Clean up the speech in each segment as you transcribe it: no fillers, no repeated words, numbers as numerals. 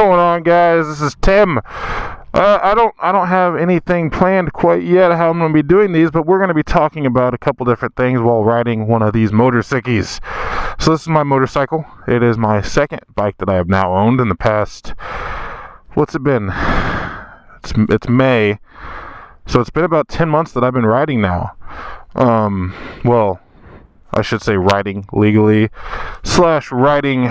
going on, guys? This is Tim. I don't have anything planned quite yet how I'm going to be doing these, but we're going to be talking about a couple different things while riding one of these motorcycles. So this is my motorcycle. It is my second bike that I have now owned in the past, what's it been? It's May. So it's been about 10 months that I've been riding now. Well, I should say riding legally / riding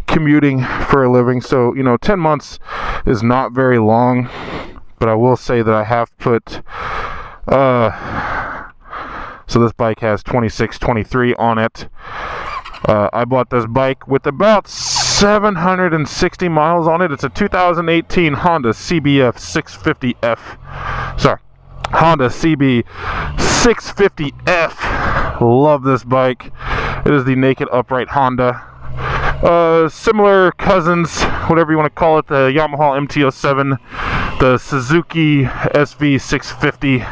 commuting for a living. So 10 months is not very long, but I will say that I have put so this bike has 2623 on it. I bought this bike with about 760 miles on it. It's a 2018 Honda CBF 650F. Sorry, Honda CB 650F. Love this bike. It is the naked upright Honda. Similar cousins, whatever you want to call it, the Yamaha MT-07, the Suzuki SV650,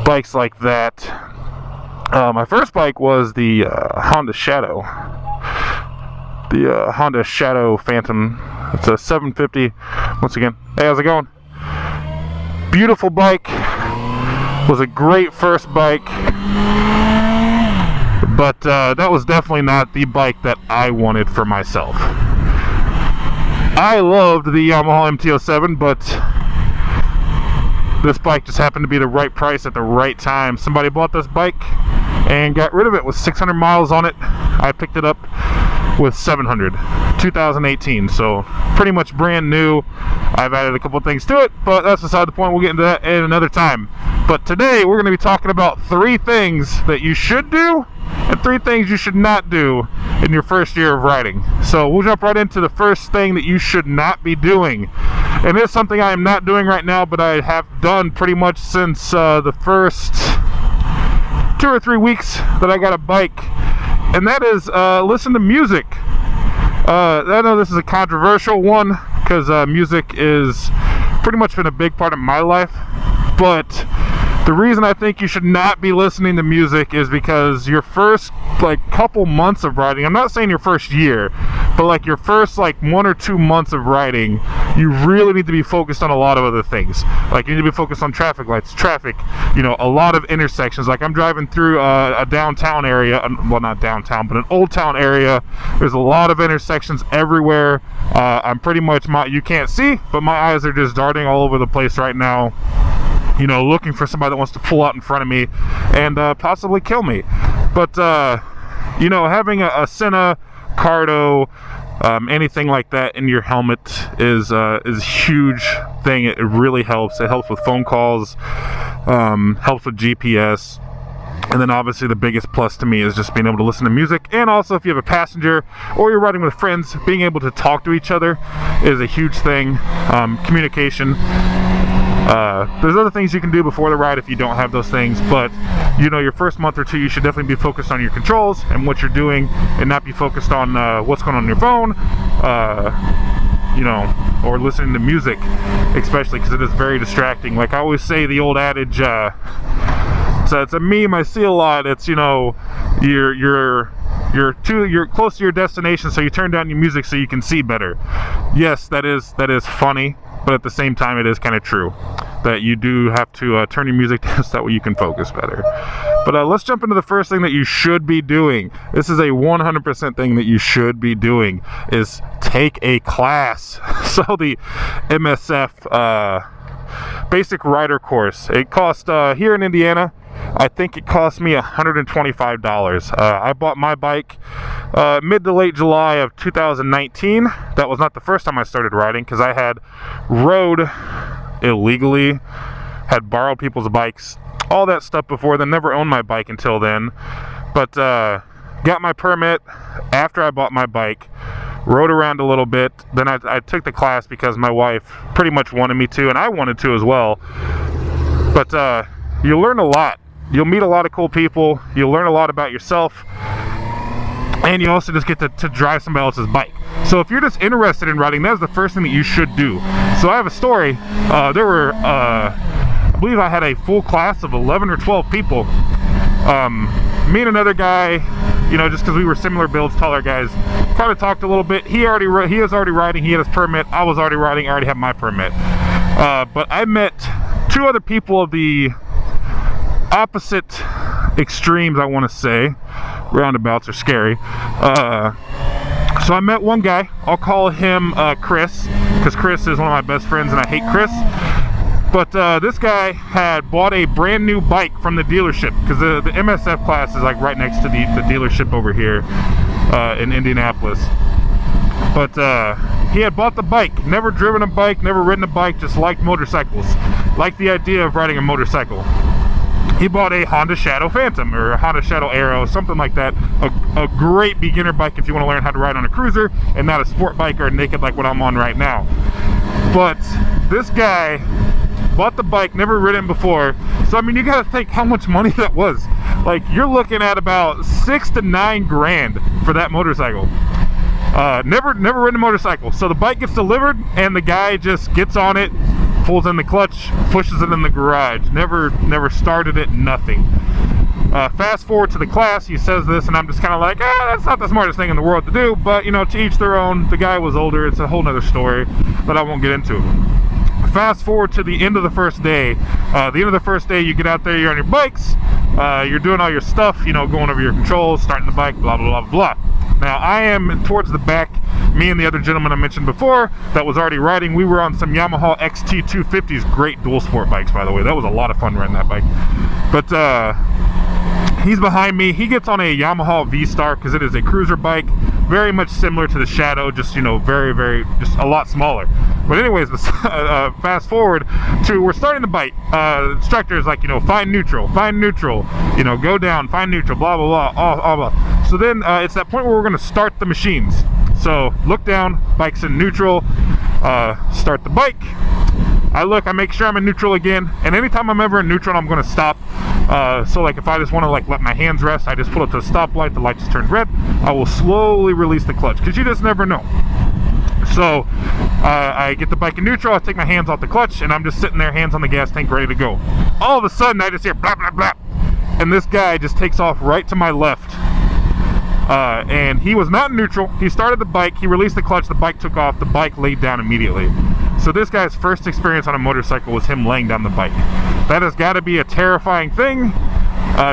bikes like that. My first bike was the Honda Shadow. The Honda Shadow Phantom. It's a 750. Once again, hey, how's it going? Beautiful bike. Was a great first bike. But that was definitely not the bike that I wanted for myself. I loved the Yamaha MT-07, but this bike just happened to be the right price at the right time. Somebody bought this bike and got rid of it with 600 miles on it. I picked it up with 700, 2018, so pretty much brand new. I've added a couple things to it, but that's beside the point. We'll get into that at another time. But today we're going to be talking about 3 things that you should do and 3 things you should not do in your first year of riding. So we'll jump right into the first thing that you should not be doing. And it's something I am not doing right now, but I have done pretty much since the first 2 or 3 weeks that I got a bike. And that is listen to music. I know this is a controversial one because music is pretty much been a big part of my life. But the reason I think you should not be listening to music is because your first couple months of riding, I'm not saying your first year, but your first 1 or 2 months of riding, you really need to be focused on a lot of other things. You need to be focused on traffic lights, traffic, a lot of intersections. I'm driving through a downtown area, well, not downtown, but an old town area. There's a lot of intersections everywhere. I'm pretty much, you can't see, but my eyes are just darting all over the place right now. Looking for somebody that wants to pull out in front of me and possibly kill me. But having a Senna, Cardo, anything like that in your helmet is a huge thing. It really helps. It helps with phone calls, helps with GPS. And then obviously the biggest plus to me is just being able to listen to music. And also if you have a passenger or you're riding with friends, being able to talk to each other is a huge thing. Communication. There's other things you can do before the ride if you don't have those things, but your first month or 2 you should definitely be focused on your controls and what you're doing and not be focused on what's going on your phone, or listening to music, especially because it is very distracting. I always say, the old adage, so it's a meme I see a lot. It's you're close to your destination, so you turn down your music so you can see better. Yes, that is funny, but at the same time it is kind of true that you do have to turn your music down so that way you can focus better. But let's jump into the first thing that you should be doing. This is a 100% thing that you should be doing, is take a class. So the MSF basic rider course, it cost here in Indiana, I think it cost me $125. I bought my bike mid to late July of 2019. That was not the first time I started riding, because I had rode illegally, had borrowed people's bikes, all that stuff before then, never owned my bike until then. But got my permit after I bought my bike, rode around a little bit, then I took the class because my wife pretty much wanted me to, and I wanted to as well. But you learn a lot. You'll meet a lot of cool people, you'll learn a lot about yourself, and you also just get to drive somebody else's bike. So if you're just interested in riding, that's the first thing that you should do. So I have a story. There were, I believe I had a full class of 11 or 12 people. Me and another guy you know, just because we were similar builds, taller guys. Kind of talked a little bit. He was already riding. He had his permit. I was already riding. I already had my permit. But I met two other people of the opposite extremes, I want to say. Roundabouts are scary. So I met one guy. I'll call him Chris, because Chris is one of my best friends and I hate Chris. But this guy had bought a brand new bike from the dealership, because the MSF class is like right next to the dealership over here in Indianapolis. But he had bought the bike, never driven a bike, never ridden a bike, just liked motorcycles, liked the idea of riding a motorcycle. He bought a Honda Shadow Phantom or a Honda Shadow Aero, something like that. A great beginner bike if you want to learn how to ride on a cruiser and not a sport bike or a naked like what I'm on right now. But this guy bought the bike, never ridden before. So I mean, you gotta think how much money that was. Like, you're looking at about $6 to $9 grand for that motorcycle. Never ridden a motorcycle. So the bike gets delivered and the guy just gets on it, pulls in the clutch, pushes it in the garage. Never started it, nothing. Fast forward to the class, he says this, and I'm just kind of like, that's not the smartest thing in the world to do, but you know, to each their own. The guy was older. It's a whole nother story that I won't get into. Fast forward to the end of the first day. The end of the first day, you get out there, you're on your bikes, you're doing all your stuff, you know, going over your controls, starting the bike, blah, blah, blah, blah. Now, I am towards the back. Me and the other gentleman I mentioned before that was already riding, we were on some Yamaha XT250s, great dual sport bikes, by the way. That was a lot of fun riding that bike. But he's behind me. He gets on a Yamaha V-Star because it is a cruiser bike, very much similar to the Shadow, just, you know, very, just a lot smaller. But anyways, fast forward to, we're starting the bike. The instructor is like, you know, find neutral, you know, go down, find neutral, blah, blah, blah, all blah. So then it's that point where we're going to start the machines. So look down, bike's in neutral, start the bike. I look, I make sure I'm in neutral again, and anytime I'm ever in neutral, I'm going to stop. So like if I just want to like let my hands rest, I just pull it to a stoplight, the light just turns red, I will slowly release the clutch, because you just never know. So I get the bike in neutral, I take my hands off the clutch, and I'm just sitting there, hands on the gas tank, ready to go. All of a sudden, I just hear blah, blah, blah, and this guy just takes off right to my left. And he was not in neutral. He started the bike, he released the clutch, the bike took off, the bike laid down immediately. So this guy's first experience on a motorcycle was him laying down the bike. That has got to be a terrifying thing.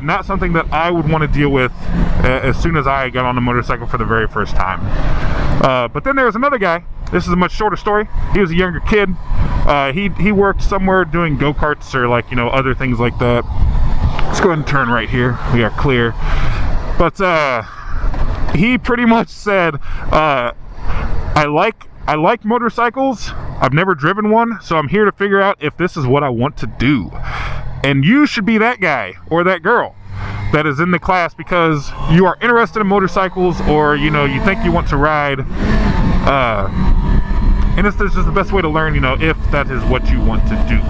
Not something that I would want to deal with as soon as I got on a motorcycle for the very first time. But then there was another guy. This is a much shorter story. He was a younger kid. He worked somewhere doing go-karts or like, you know, other things like that. Let's go ahead and turn right here. We are clear. But he pretty much said, I like motorcycles. I've never driven one, so I'm here to figure out if this is what I want to do. And you should be that guy or that girl that is in the class because you are interested in motorcycles, or you know, you think you want to ride. And it's just the best way to learn, you know, if that is what you want to do.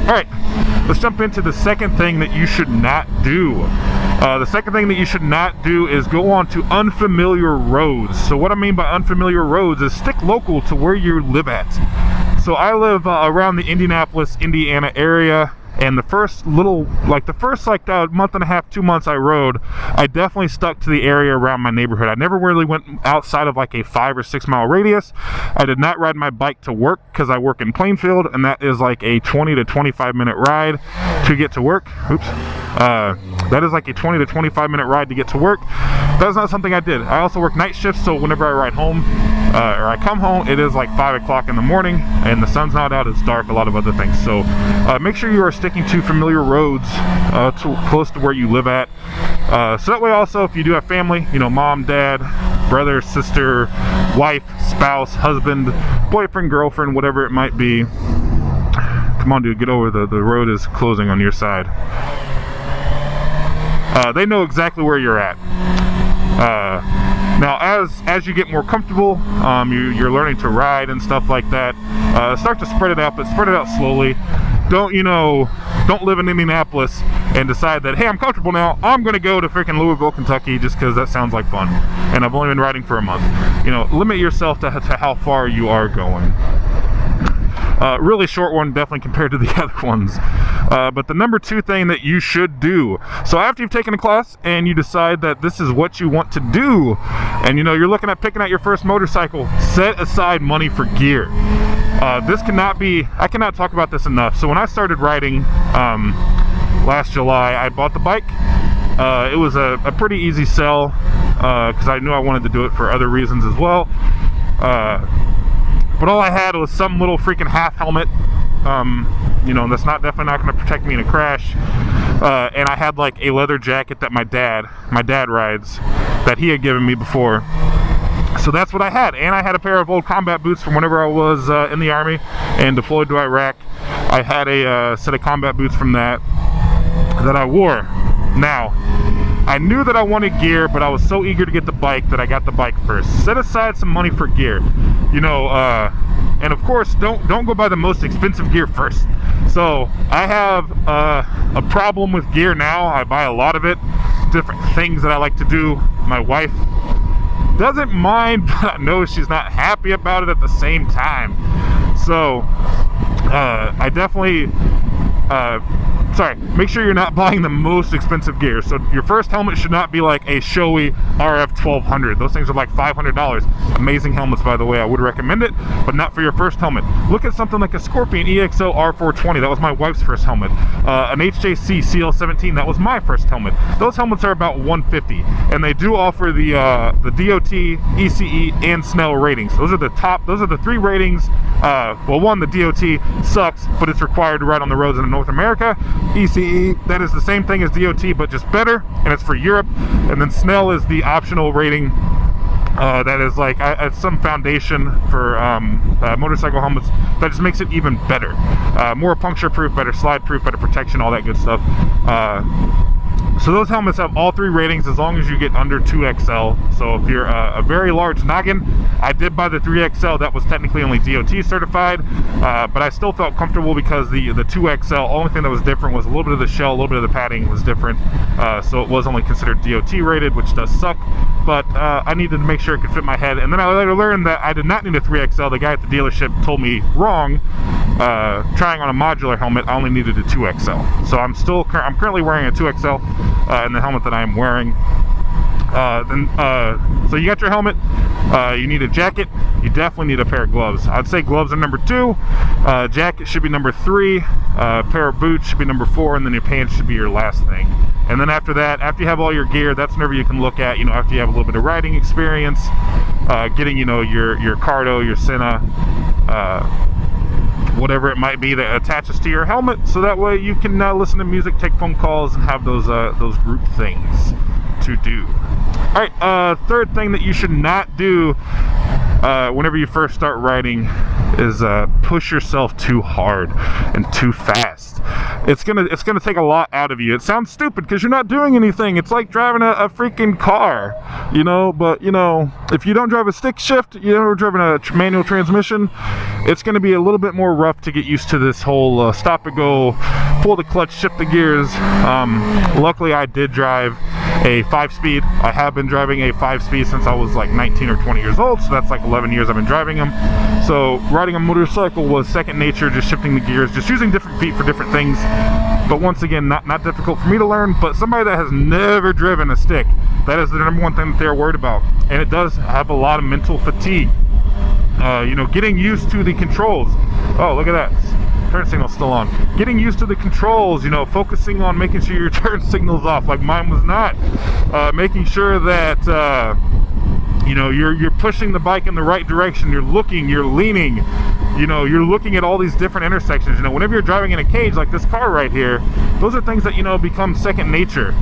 Alright, let's jump into the second thing that you should not do. The second thing that you should not do is go on to unfamiliar roads. So what I mean by unfamiliar roads is stick local to where you live at. So I live around the Indianapolis, Indiana area. And the first month and a half, 2 months I rode, I definitely stuck to the area around my neighborhood. I never really went outside of like a 5 or 6 mile radius. I did not ride my bike to work because I work in Plainfield, and that is like a 20 to 25 minute ride to get to work. Oops. That is like a 20 to 25 minute ride to get to work. That's not something I did. I also work night shifts, so whenever I ride home or I come home, it is like 5 o'clock in the morning and the sun's not out, it's dark, a lot of other things. So make sure you are sticking to familiar roads close to where you live at. So that way also, if you do have family, you know, mom, dad, brother, sister, wife, spouse, husband, boyfriend, girlfriend, whatever it might be. Come on, dude, get over. The road is closing on your side. They know exactly where you're at. Now, as you get more comfortable, you're learning to ride and stuff like that. Start to spread it out, but spread it out slowly. Don't live in Indianapolis and decide that, hey, I'm comfortable now, I'm going to go to freaking Louisville, Kentucky, just because that sounds like fun. And I've only been riding for a month. You know, limit yourself to how far you are going. Really short one, definitely compared to the other ones. But the number 2 thing that you should do, so after you've taken a class and you decide that this is what you want to do, and you know you're looking at picking out your first motorcycle, set aside money for gear. This cannot be, I cannot talk about this enough. So when I started riding last July, I bought the bike. It was a pretty easy sell because I knew I wanted to do it for other reasons as well. But all I had was some little freaking half helmet. You know, that's definitely not going to protect me in a crash. And I had like a leather jacket that my dad rides, that he had given me before. So that's what I had. And I had a pair of old combat boots from whenever I was in the Army and deployed to Iraq. I had a set of combat boots from that I wore. Now, I knew that I wanted gear, but I was so eager to get the bike that I got the bike first. Set aside some money for gear. You know, and of course, don't go buy the most expensive gear first. So I have a problem with gear now. I buy a lot of it, different things that I like to do. My wife doesn't mind, but I know she's not happy about it at the same time. So I definitely make sure you're not buying the most expensive gear. So your first helmet should not be like a Shoei RF 1200. Those things are like $500. Amazing helmets, by the way. I would recommend it, but not for your first helmet. Look at something like a Scorpion EXO R420. That was my wife's first helmet. An HJC CL17. That was my first helmet. Those helmets are about $150, and they do offer the DOT, ECE, and Snell ratings. Those are the top. Those are the 3 ratings. Well, one, the DOT sucks, but it's required to ride on the roads in North America. ECE, that is the same thing as DOT, but just better, and it's for Europe. And then Snell is the optional rating. That is like some foundation for motorcycle helmets that just makes it even better. More puncture proof, better slide proof, better protection, all that good stuff. So those helmets have all 3 ratings as long as you get under 2XL. So if you're a very large noggin, I did buy the 3XL. That was technically only DOT certified, but I still felt comfortable because the 2XL, only thing that was different was a little bit of the shell, a little bit of the padding was different. So it was only considered DOT rated, which does suck, but I needed to make sure it could fit my head. And then I later learned that I did not need a 3XL. The guy at the dealership told me wrong. Trying on a modular helmet, I only needed a 2XL. So I'm currently wearing a 2XL in the helmet that I am wearing. So you got your helmet, you need a jacket, you definitely need a pair of gloves. I'd say gloves are number 2, jacket should be number 3, pair of boots should be number 4, and then your pants should be your last thing. And then after that, after you have all your gear, that's whenever you can look at, you know, after you have a little bit of riding experience, getting, you know, your Cardo, your Senna, whatever it might be that attaches to your helmet, so that way you can listen to music, take phone calls, and have those group things to do. All right, third thing that you should not do whenever you first start riding is push yourself too hard and too fast. It's gonna take a lot out of you. It sounds stupid because you're not doing anything. It's like driving a freaking car, you know. But you know, if you don't drive a stick shift, you know, driving a manual transmission, it's gonna be a little bit more rough to get used to this whole stop and go, pull the clutch, shift the gears. Luckily, I did drive a 5-speed. I have been driving a 5-speed since I was like 19 or 20 years old, so that's like 11 years I've been driving them. So riding a motorcycle was second nature, just shifting the gears, just using different feet for different things. But once again, not difficult for me to learn, but somebody that has never driven a stick, that is the number one thing that they're worried about. And it does have a lot of mental fatigue. You know, getting used to the controls. Oh, look at that. Turn signal's still on. Getting used to the controls, you know, focusing on making sure your turn signal's off like mine was not. Making sure that you know, you're pushing the bike in the right direction, you're looking, you're leaning, you know, you're looking at all these different intersections. You know, whenever you're driving in a cage like this car right here, those are things that, you know, become second nature.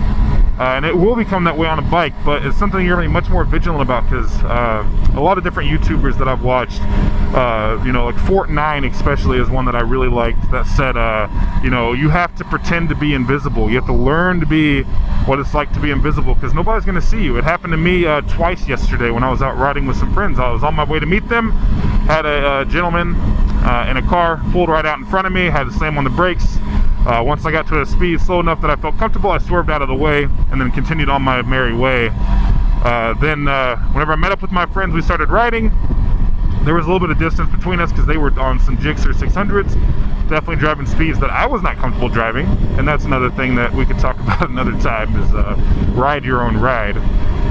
And it will become that way on a bike, but it's something you're going to be much more vigilant about, because a lot of different YouTubers that I've watched, you know, like Fortnite especially is one that I really liked, that said, you know, you have to pretend to be invisible. You have to learn to be what it's like to be invisible, because nobody's going to see you. It happened to me twice yesterday when I was out riding with some friends. I was on my way to meet them, had a gentleman in a car pulled right out in front of me, had to slam on the brakes. Once I got to a speed slow enough that I felt comfortable, I swerved out of the way and then continued on my merry way. Then whenever I met up with my friends, we started riding. There was a little bit of distance between us because they were on some Gixxer 600s, definitely driving speeds that I was not comfortable driving. And that's another thing that we could talk about another time is ride your own ride.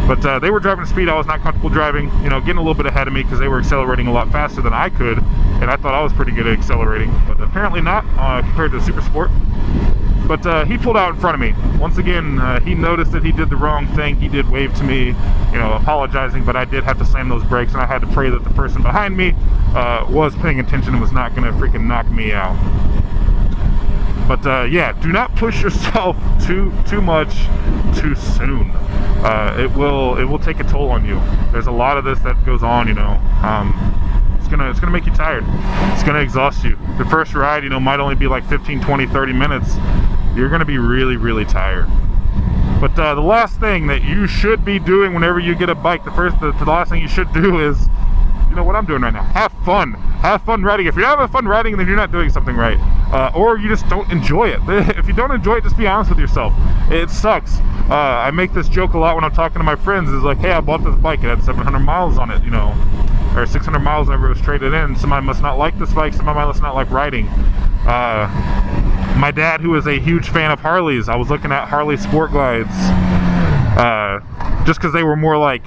But they were driving a speed I was not comfortable driving, you know, getting a little bit ahead of me because they were accelerating a lot faster than I could, and I thought I was pretty good at accelerating, but apparently not compared to Super Sport. But he pulled out in front of me. Once again, he noticed that he did the wrong thing. He did wave to me, you know, apologizing, but I did have to slam those brakes, and I had to pray that the person behind me was paying attention and was not going to freaking knock me out. But yeah, do not push yourself too much too soon. It will take a toll on you. There's a lot of this that goes on, you know. It's gonna make you tired. It's gonna exhaust you. The first ride, you know, might only be like 15, 20, 30 minutes. You're gonna be really tired. But the last thing that you should be doing whenever you get a bike, the last thing you should do is, you know what I'm doing right now. Have fun. Have fun riding. If you're not having fun riding, then you're not doing something right. Or you just don't enjoy it. If you don't enjoy it, just be honest with yourself. It sucks. I make this joke a lot when I'm talking to my friends. It's like, hey, I bought this bike. It had 700 miles on it, you know, or 600 miles whenever it was traded in. Somebody must not like this bike. Somebody must not like riding. My dad, who is a huge fan of Harleys, I was looking at Harley Sport Glides. Just because they were more like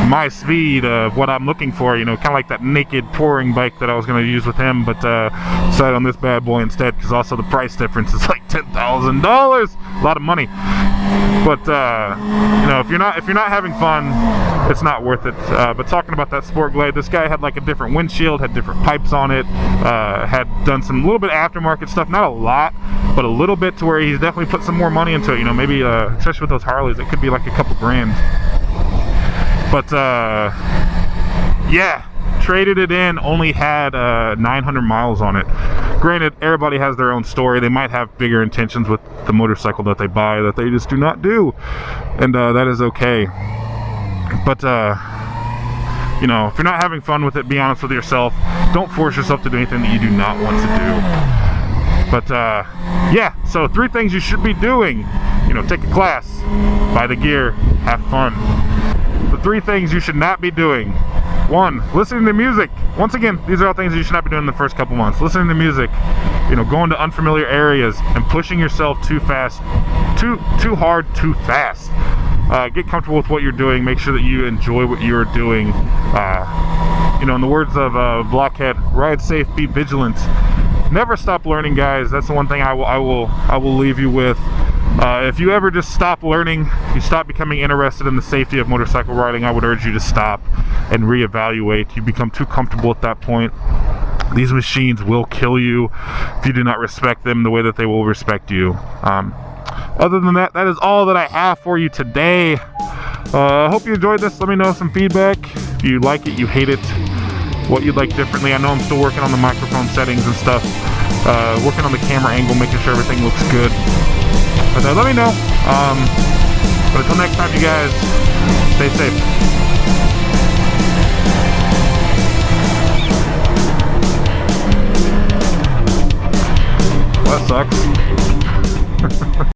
my speed of what I'm looking for, you know, kind of like that naked touring bike that I was going to use with him, but decided on this bad boy instead because also the price difference is like $10,000, a lot of money. But you know, if you're not having fun, it's not worth it. But talking about that Sport Glide, this guy had like a different windshield, had different pipes on it, had done some little bit of aftermarket stuff, not a lot, but a little bit, to where he's definitely put some more money into it. You know, maybe especially with those Harleys, it could be like a couple grand. But yeah, traded it in, only had 900 miles on it. Granted, everybody has their own story. They might have bigger intentions with the motorcycle that they buy that they just do not do, and that is okay. But you know, if you're not having fun with it, be honest with yourself. Don't force yourself to do anything that you do not want to do. But yeah, so 3 things you should be doing. You know, take a class, buy the gear, have fun. The 3 things you should not be doing. 1, listening to music. Once again, these are all things you should not be doing in the first couple months. Listening to music, you know, going to unfamiliar areas and pushing yourself too fast, too hard, too fast. Get comfortable with what you're doing. Make sure that you enjoy what you're doing. You know, in the words of Blockhead, ride safe, be vigilant. Never stop learning, guys. That's the one thing I will leave you with. If you ever just stop learning, you stop becoming interested in the safety of motorcycle riding, I would urge you to stop and reevaluate. You become too comfortable at that point. These machines will kill you if you do not respect them the way that they will respect you. Other than that, that is all that I have for you today. I hope you enjoyed this. Let me know some feedback. If you like it, you hate it, what you'd like differently. I know I'm still working on the microphone settings and stuff, working on the camera angle, making sure everything looks good. But let me know. But until next time, you guys, stay safe. Well, that sucks.